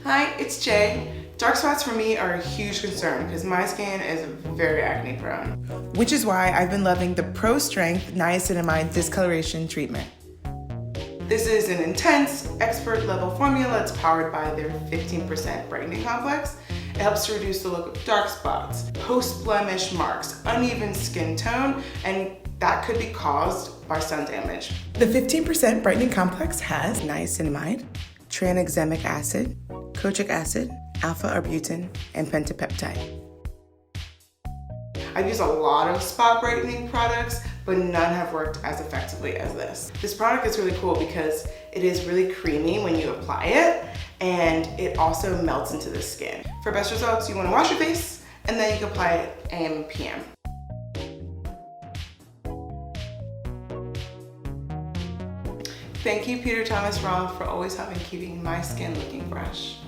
Hi, it's Jay. Dark spots for me are a huge concern because my skin is very acne prone. Which is why I've been loving the Pro Strength Niacinamide Discoloration treatment. This is an intense, expert level formula that's powered by their 15% Brightening Complex. It helps to reduce the look of dark spots, post-blemish marks, uneven skin tone, and that could be caused by sun damage. The 15% Brightening Complex has niacinamide, Tranexamic Acid, Kojic Acid, Arbutin and Pentapeptide. I've used a lot of spot brightening products, but none have worked as effectively as this. This product is really cool because it is really creamy when you apply it, and it also melts into the skin. For best results, you want to wash your face, and then you can apply it AM and PM. Thank you, Peter Thomas Roth, for always keeping my skin looking fresh.